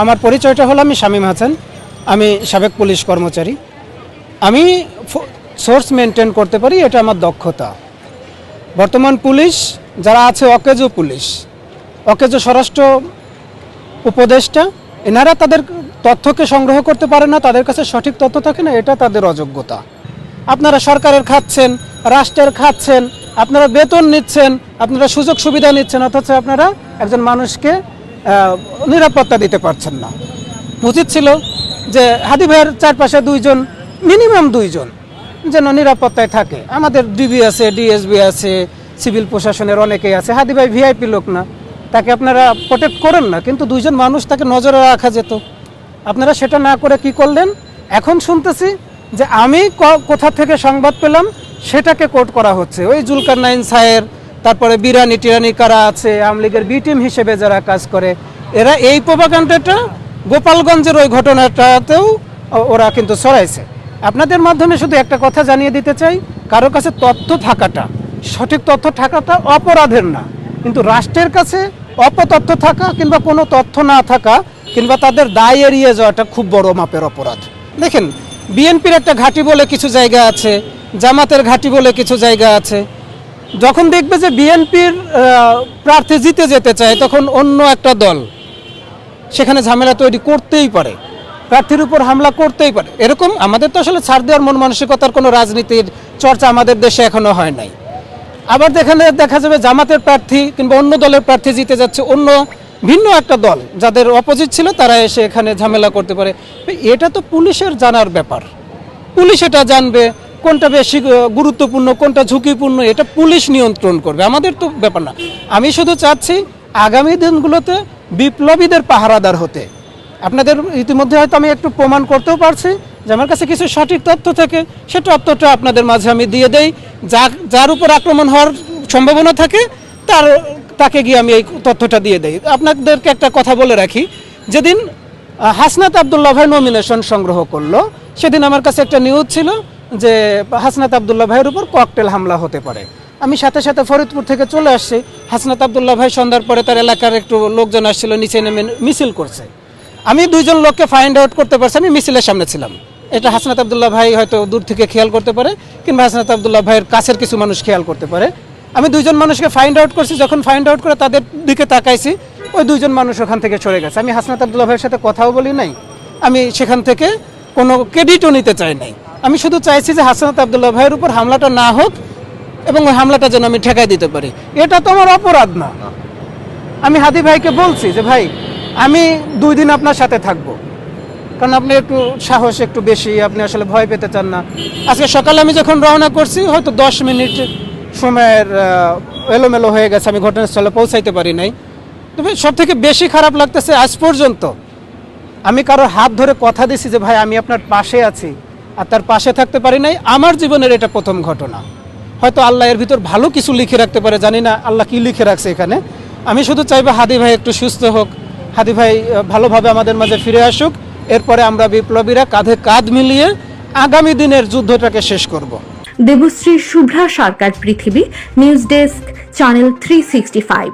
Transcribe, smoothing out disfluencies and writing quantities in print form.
আমার পরিচয়টা হলো আমি শামীম হাসান, আমি সাবেক পুলিশ কর্মচারী। আমি সোর্স মেনটেন করতে পারি, এটা আমার দক্ষতা। বর্তমান পুলিশ যারা আছে, অকেজো পুলিশ, অকেজো স্বরাষ্ট্র উপদেষ্টা, এনারা তাদের তথ্যকে সংগ্রহ করতে পারে না, তাদের কাছে সঠিক তথ্য থাকে না, এটা তাদের অযোগ্যতা। আপনারা সরকারের খাচ্ছেন, রাষ্ট্রের খাচ্ছেন, আপনারা বেতন নিচ্ছেন, আপনারা সুযোগ সুবিধা নিচ্ছেন, অথচ আপনারা একজন মানুষকে নিরাপত্তা দিতে পারছেন না। উচিত ছিল যে হাদি ভাইয়ের চারপাশে মিনিমাম দুইজন যেন নিরাপত্তায় থাকে। আমাদের ডিবি আছে, ডিএসবি আছে, সিভিল প্রশাসনের অনেকেই আছে। হাদি ভাই ভিআইপি লোক না, তাকে আপনারা প্রোটেক্ট করেন না, কিন্তু দুইজন মানুষ তাকে নজরে রাখা যেত। আপনারা সেটা না করে কি করলেন? এখন শুনতেছি যে আমি কোথা থেকে সংবাদ পেলাম সেটাকে কোট করা হচ্ছে। ওই জুলকারনাইন সাহের, তারপরে বিরানি টিরানি কারা আছে, আওয়ামী লীগের বি টিম হিসেবে যারা কাজ করে, এরা এই প্রোপাগান্ডাটা গোপালগঞ্জের ওই ঘটনাটাতেও ওরা কিন্তু ছড়াইছে। আপনাদের মাধ্যমে শুধু একটা কথা জানিয়ে দিতে চাই, কারো কাছে তথ্য থাকাটা, সঠিক তথ্য থাকাটা অপরাধের না, কিন্তু রাষ্ট্রের কাছে অপতথ্য থাকা কিংবা কোনো তথ্য না থাকা কিংবা তাদের দায় এড়িয়ে যাওয়াটা খুব বড় মাপের অপরাধ। দেখেন, বিএনপির একটা ঘাঁটি বলে কিছু জায়গা আছে, জামাতের ঘাঁটি বলে কিছু জায়গা আছে। যখন দেখবে যে বিএনপির প্রার্থী জিতে যেতে চায়, তখন অন্য একটা দল সেখানে ঝামেলা তৈরি করতেই পারে, প্রার্থীর উপর হামলা করতেই পারে। এরকম আমাদের তো আসলে ছাড় দেওয়ার মন মানসিকতার কোনো রাজনীতির চর্চা আমাদের দেশে এখনো হয় নাই। আবার দেখা যাবে জামাতের প্রার্থী কিংবা অন্য দলের প্রার্থী জিতে যাচ্ছে, অন্য ভিন্ন একটা দল যাদের অপোজিট ছিল তারা এসে এখানে ঝামেলা করতে পারে। এটা তো পুলিশের জানার ব্যাপার, পুলিশ এটা জানবে কোনটা বেশি গুরুত্বপূর্ণ, কোনটা ঝুঁকিপূর্ণ, এটা পুলিশ নিয়ন্ত্রণ করবে, আমাদের তো ব্যাপার না। আমি শুধু চাচ্ছি আগামী দিনগুলোতে বিপ্লবীদের পাহারাদার হতে। আপনাদের ইতিমধ্যে হয়তো আমি একটু প্রমাণ করতেও পারছি যে আমার কাছে কিছু সঠিক তথ্য থাকে, সে তথ্যটা আপনাদের মাঝে আমি দিয়ে দেই। যার উপর আক্রমণ হওয়ার সম্ভাবনা থাকে তাকে গিয়ে আমি এই তথ্যটা দিয়ে দেই। আপনাদেরকে একটা কথা বলে রাখি, যেদিন হাসনাত আবদুল্লাহ ভাই নমিনেশন সংগ্রহ করলো, সেদিন আমার কাছে একটা নিউজ ছিল যে হাসনাত আবদুল্লাহ ভাইয়ের উপর ককটেল হামলা হতে পারে। আমি সাথে সাথে ফরিদপুর থেকে চলে আসছি। হাসনাত আবদুল্লাহ ভাই সন্ধ্যার পরে তার এলাকার একটু লোকজন আসছিল, নিচে নেমে মিছিল করছে। আমি দুইজন লোককে ফাইন্ড আউট করতে পারছি, আমি মিছিলের সামনে ছিলাম। এটা হাসনাত আবদুল্লাহ ভাই হয়তো দূর থেকে খেয়াল করতে পারে, কিংবা হাসনাত আবদুল্লাহ ভাইয়ের কাছের কিছু মানুষ খেয়াল করতে পারে। আমি দুইজন মানুষকে ফাইন্ড আউট করছি, যখন ফাইন্ড আউট করে তাদের দিকে তাকাইছি, ওই দুইজন মানুষ ওখান থেকে সরে গেছে। আমি হাসনাত আবদুল্লাহ ভাইয়ের সাথে কথাও বলি নাই, আমি সেখান থেকে কোনো ক্রেডিটও নিতে চাই নাই। আমি শুধু চাইছি যে হাসনাত আবদুল্লাহ ভাইয়ের উপর হামলাটা না হোক এবং ওই হামলাটা যেন আমি ঠেকাই দিতে পারি। এটা তো আমার অপরাধ না। আমি হাদি ভাইকে বলছি যে ভাই, আমি 2 দিন আপনার সাথে থাকবো, কারণ আপনি একটু সাহস একটু বেশি, আপনি আসলে ভয় পেতে চান না। আজকে সকালে আমি যখন রওনা করছি, হয়তো 10 মিনিট সময়ের এলোমেলো হয়ে গেছে, আমি ঘটনাস্থলে পৌঁছাইতে পারি নাই। তবে সব থেকে বেশি খারাপ লাগতেছে, আজ পর্যন্ত আমি কারোর হাত ধরে কথা দিছি যে ভাই আমি আপনার পাশে আছি, আর তার পাশে থাকতে পারি নাই। আমার জীবনের এটা প্রথম ঘটনা। হয়তো আল্লাহ এর ভিতর ভালো কিছু লিখে রাখতে পারে, জানি না আল্লাহ কি লিখে রাখছে এখানে। আমি শুধু চাইবো হাদি ভাই একটু সুস্থ হোক, হাদি ভাই ভালোভাবে আমাদের মাঝে ফিরে আসুক। এরপরে আমরা বিপ্লবীরা কাঁধে কাঁধ মিলিয়ে আগামী দিনের যুদ্ধটাকে শেষ করব। দেবশ্রী শুভ্রা সরকার, পৃথিবী নিউজ ডেস্ক, চ্যানেল 365।